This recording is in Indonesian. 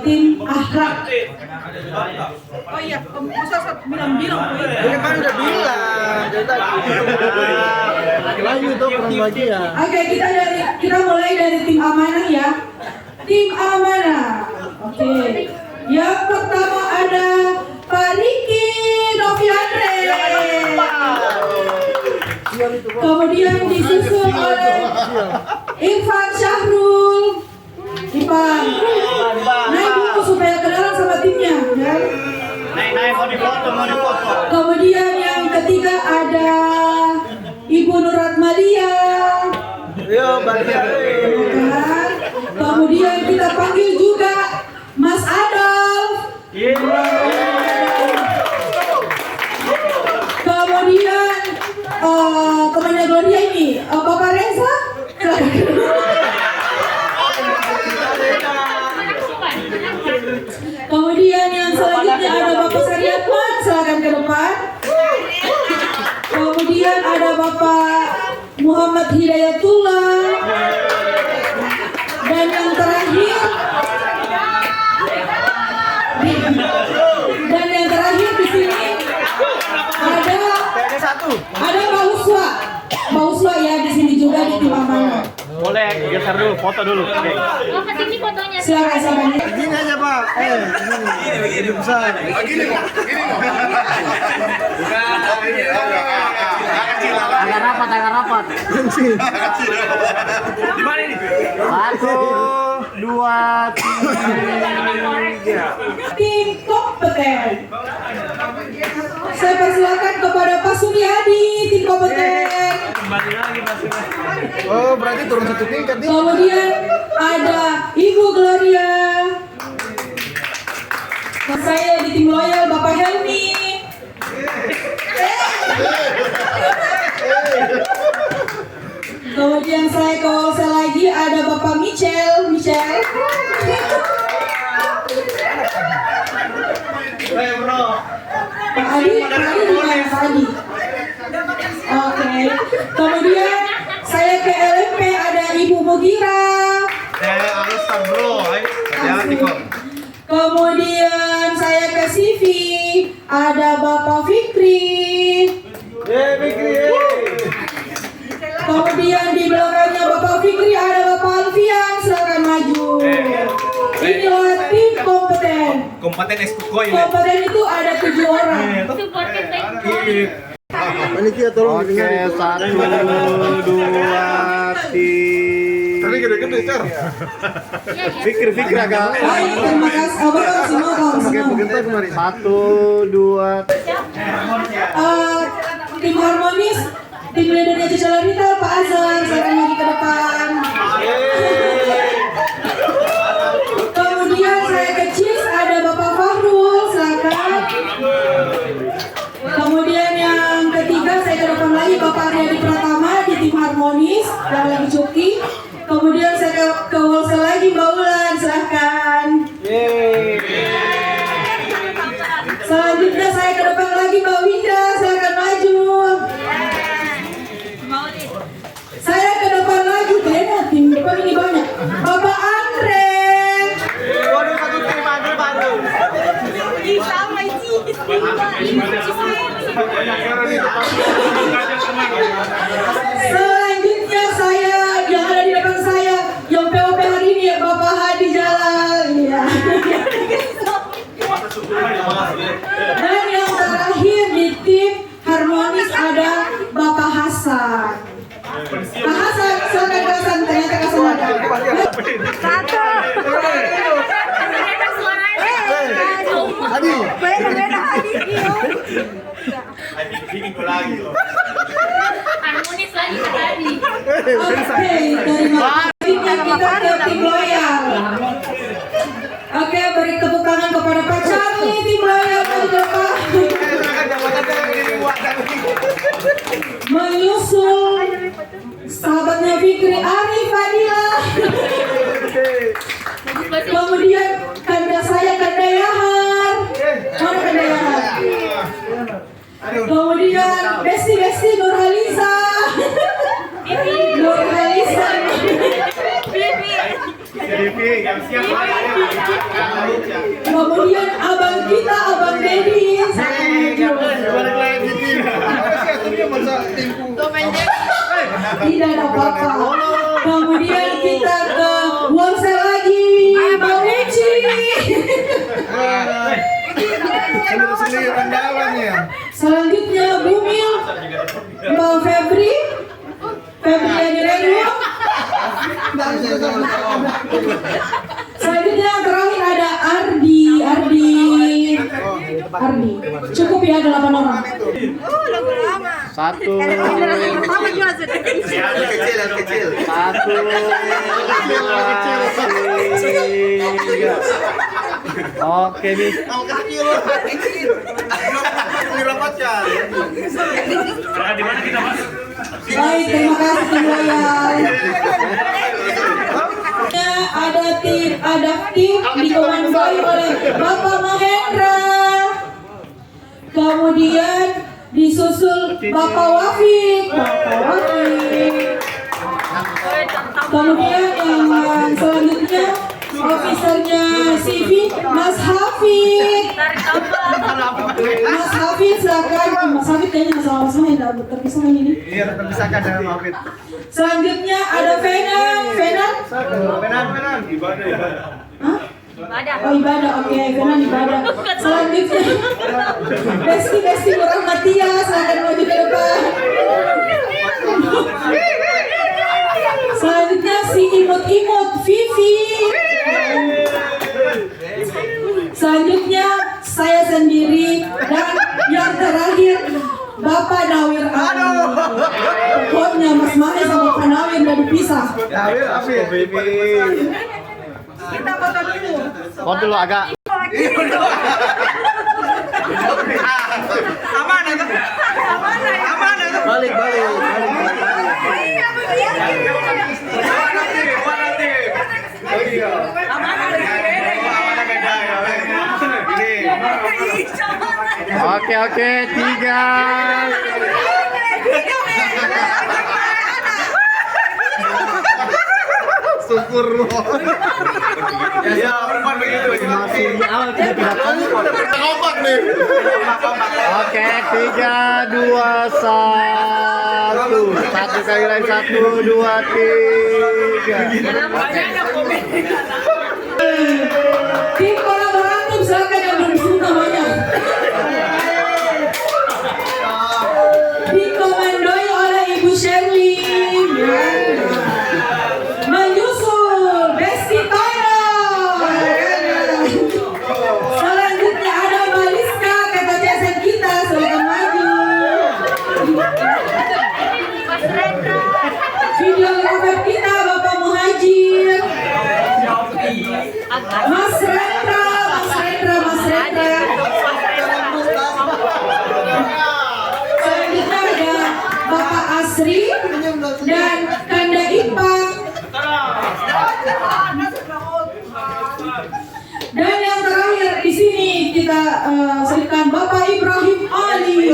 tim akhlak. Oh iya, masa bilang-bilang. Kan udah bilang. Lagi tuh kurang lagi ya. Oke, kita mulai dari tim amanah ya. Tim amanah. Oke. Yang pertama ada Pak Riki Noviandre. Kemudian disusul oleh Irfan Syahrul. Irfan, naik dulu supaya kenalan sama timnya ya. Naik mau dipoto. Kemudian yang ketiga ada Ibu Nuratmalia. Yo, Badia. Kemudian kita panggil juga Mas Adolf. Kemudian temannya Gloria ini Bapak Reza. Kemudian yang selanjutnya ada Bapak Saryatman, silakan ke depan. Kemudian ada Bapak Muhammad Hidayatullah. Dan yang terakhir di sini ada Mbak Uswa. Mbak Uswa ya di sini juga di tim amanah. Boleh geser dulu, foto dulu. Oke. Oh, kesini fotonya. Silakan. Begini aja, Pak. Ini besar. Begini kok. Agak rapat. Di mana ini? 1, 2, 3. Tim kompeten. Saya persilakan kepada Pak Suryadi, tim kompeten. Kembali lagi Mas. Oh, berarti turun satu tingkat nih. Kemudian ada Ibu Gloria. Saya di tim loyal Bapak Helmi. Kemudian saya ke Wolsel lagi ada Bapak Michel. Hei bro. Pak Adi di mana Pak Adi? Oke. Kemudian saya ke LMP ada Ibu Mugira. Harus tak bro. Hati-hati kok. Kemudian saya ke CV ada Bapak Fikri. Fikri. Kemudian di belakangnya Bapak Fikri ada Bapak Alfian, silakan maju. Inilah tim kompeten. Kompeten Eskukoy. Kompeten itu ada 7 orang. Supportnya baik. Panitia tolong didengar. Oke, 1, 2, 3. Tadi gede-gede, Cer. Fikri agak. Baik, terima kasih. Abang semua. 1, 2. Tim harmonis, tim leadernya Cica Larita, Pak Azhar, silakan maju ke depan. Kemudian saya ke Cis, ada Bapak Fahrul, silakan. Kemudian yang ketiga saya ke depan lagi Bapak Aryadi Pratama di tim harmonis yang lagi cuti. Kemudian saya ke Wolsel lagi Mbak Ulan, silakan. Selanjutnya saya ke depan lagi Mbak Winda, silakan maju. Saya ke depan lagi, kayaknya tim depan ini banyak. Bapak Andre. Waduh, satu tim aja baru. Selanjutnya saya yang ada di depan saya yang POP hari ini ya Bapak Hadi Jalal ya. Dan yang terakhir di tim harmonis ada Bapak Hasan. Pak Hasan, silakan Pak Hasan, ternyata Pak Hasan ada. Adi. Harmonis lagi tadi. Oke, terima kasih. Kita ke tim loyal. Oke, beri tepuk tangan kepada Pak Charlie, tim loyal maju ke depan. Menyusul sahabatnya Fikri Arif Fadila. Kemudian kanda saya Kanda Yahar. Mana Kanda Yahar? Kemudian Besti Nurhaliza. Nurhaliza. Vivi. Kemudian abang kita, abang Deddy. Balik lagi tim. Tidak ada apa-apa. Kemudian kita ke Worsel lagi, Bang Uci. Sendiri rendawan ya. Selanjutnya Bumil, Bang Febri, Adrenalin. Selanjutnya yang terakhir ada Ardi. Cukup ya 8 orang. Satu. Kecil. Satu. Tiga. Oke, Bis. Baik, terima kasih tim loyal. Ada tim adaptif dikomandoi oleh Bapak Mahendra. Kemudian disusul Bapak Wafik. Kemudian yang selanjutnya ofisernya CV Mas Hafid. Mas Hafid silakan. Mas Hafid kayaknya masalah-masalah yang tidak terpisah ini. Iya, terpisahkan dengan Mafid. Selanjutnya ada Venan. Benan. Hah? Oh ibadah, oke, Venan ibadah. Selanjutnya Besti Murah Matias akan maju ke depan. Selanjutnya si imut Vivi. Selanjutnya saya sendiri dan yang terakhir Bapak Nawir Ali. Pokoknya Mas Mahe sama Pak Nawir udah dipisah. Nawir Afif. Kita foto dulu. Kau dulu agak. Aman itu. Balik. Oke, 3. Syukur. Ya, umpan begitu. Masih di awal kita tidak Kompak nih. Oke, 3, 2, 1. Satu kali lagi, 1, 2, 3. Tim kolaboratif silakan yang belum disebut namanya. Dikomandoi oleh Ibu Shirley. Menyusul Besti Toyo. Selanjutnya ada Baliska, kata CSN kita, silakan maju. Videografer kita Bapak Muhajir. Mas Rendra. Selanjutnya ada Bapak Asri dan Kanda Ipak. Dan yang terakhir di sini kita selipkan Bapak Ibrahim Ali.